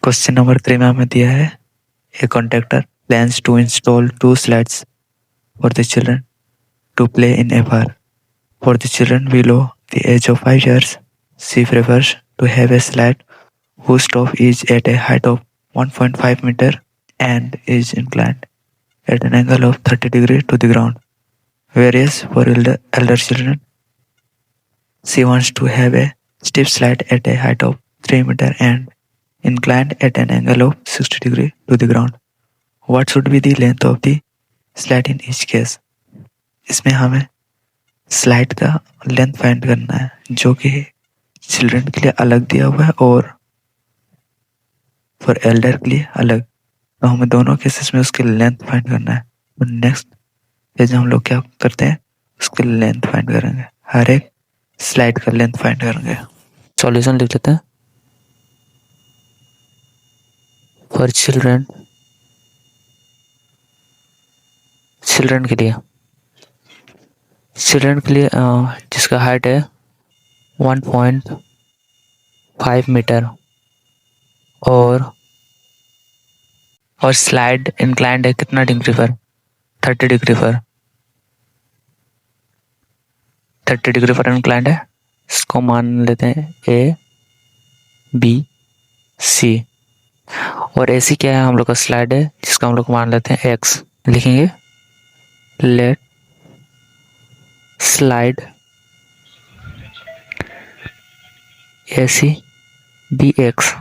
Question number 3 में हमें दिया है a contractor plans to install 2 slides for the children to play in a park. For the children below the age of 5 years, she prefers to have a slide whose top is at a height of 1.5 meter and is inclined at an angle of 30 degrees to the ground. Whereas for elder children, she wants to have a steep slide at a height of 3 meter and inclined at an angle of 60 degrees to the ground. What should be the length of the slide in each case? इसमें हमें slide का length find करना है जो कि children के लिए अलग दिया हुआ है और फॉर एल्डर के लिए अलग। तो हमें दोनों केसेस में उसकी लेंथ फाइंड करना है। तो नेक्स्ट पेज हम लोग क्या करते हैं, उसकी लेंथ फाइंड करेंगे, हर एक स्लाइड का लेंथ फाइंड करेंगे। सॉल्यूशन लिख लेते हैं। फॉर चिल्ड्रन के लिए जिसका हाइट है 1.5 मीटर और स्लाइड इंक्लाइंड है कितना डिग्री पर, 30 डिग्री पर, 30 डिग्री पर इंक्लाइंड है। इसको मान लेते हैं ए बी सी और ए सी क्या है, हम लोग का स्लाइड है जिसका हम लोग मान लेते हैं एक्स। लिखेंगे लेट स्लाइड ए सी बी एक्स।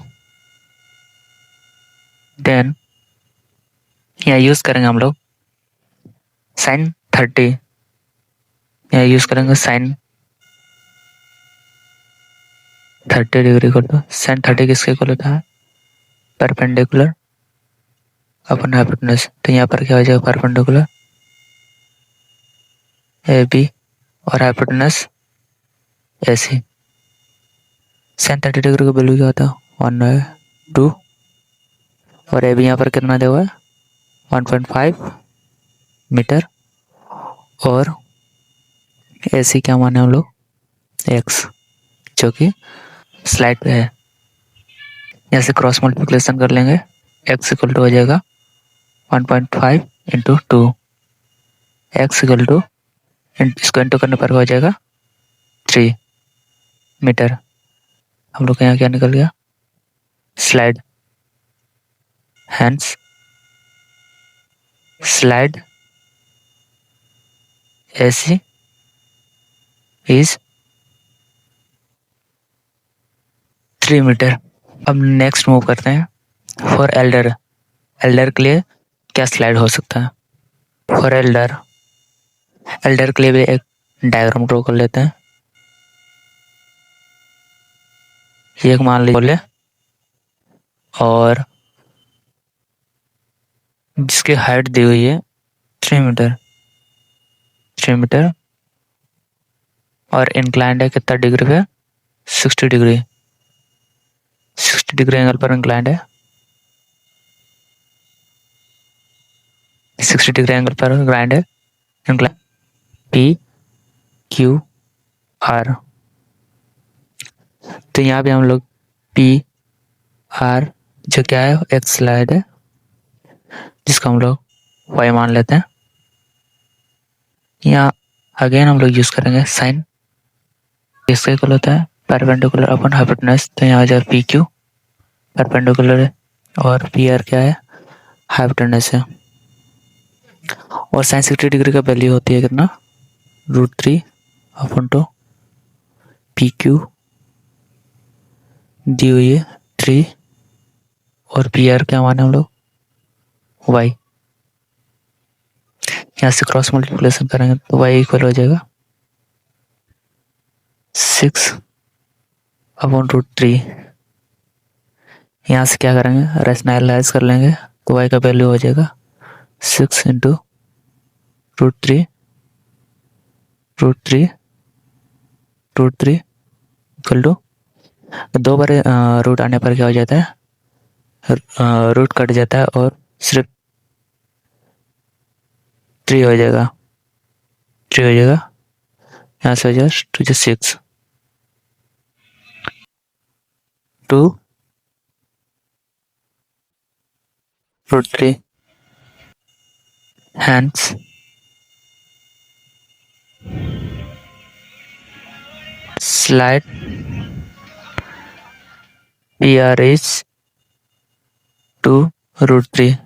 देन यहाँ यूज करेंगे हम लोग साइन 30, यहाँ यूज करेंगे साइन 30 डिग्री को। तो साइन 30 किसके इक्वल होता है, परपेंडिकुलर अपन हाइपोटेनस। तो यहाँ पर क्या हो जाएगा, परपेंडिकुलर ए बी और hypotenuse a c. Sine 30 degree का वैल्यू क्या होता है, 1/2 और ए बी यहाँ पर कितना दिया हुआ है 1.5 मीटर और ए सी क्या माने हम लोग एक्स जो कि स्लाइड पे है। यहाँ से क्रॉस मल्टीप्लिकेशन कर लेंगे, एक्स इक्वल टू हो जाएगा 1.5 इंटू 2, एक्स इक्वल टू इसको इंटू करने पर हो जाएगा 3 मीटर। हम लोग का यहाँ क्या निकल गया, slide, hence slide AC is 3 metre. अब नेक्स्ट मूव करते हैं फॉर एल्डर के लिए क्या स्लाइड हो सकता है। फॉर एल्डर के लिए भी एक डायग्राम ड्रॉ कर लेते हैं। ये एक मान लीजिए बोले और जिसकी हाइट दी हुई है 3 मीटर और इंक्लाइंड है कितना डिग्री पे, 60 डिग्री एंगल पर इंक्लाइंड है, 60 डिग्री एंगल पर इंक्लाइंड है, इंक्लाइंड पी क्यू आर। तो यहाँ पे हम लोग पी आर जो क्या है एक्स स्लाइड है जिसको हम लोग वाई मान लेते हैं। यहाँ अगेन हम लोग यूज करेंगे साइन, इसका इक्वल होता है परपेंडिकुलर अपन हाइपोटेनस। तो यहाँ आ जाए पी क्यू परपेंडिकुलर है और पी आर क्या है हाइपोटेनस है और साइन 60 डिग्री का वैल्यू होती है कितना, √3 अपन टू पी क्यू दी हुई है 3 और पी आर क्या माने हम लोग वाई। यहाँ से क्रॉस मल्टीप्लिकेशन करेंगे तो वाई इक्वल हो जाएगा 6/√3। यहाँ से क्या करेंगे रैशनलाइज कर लेंगे तो वाई का वैल्यू हो जाएगा 6 इंटू √3 इक्वल टू 2 बार रूट आने पर क्या हो जाता है, रूट कट जाता है और सिर्फ 3 हो जाएगा, यहाँ से हो जाएगा 2 6 2 root 3. Hence, slide PR is 2 root 3.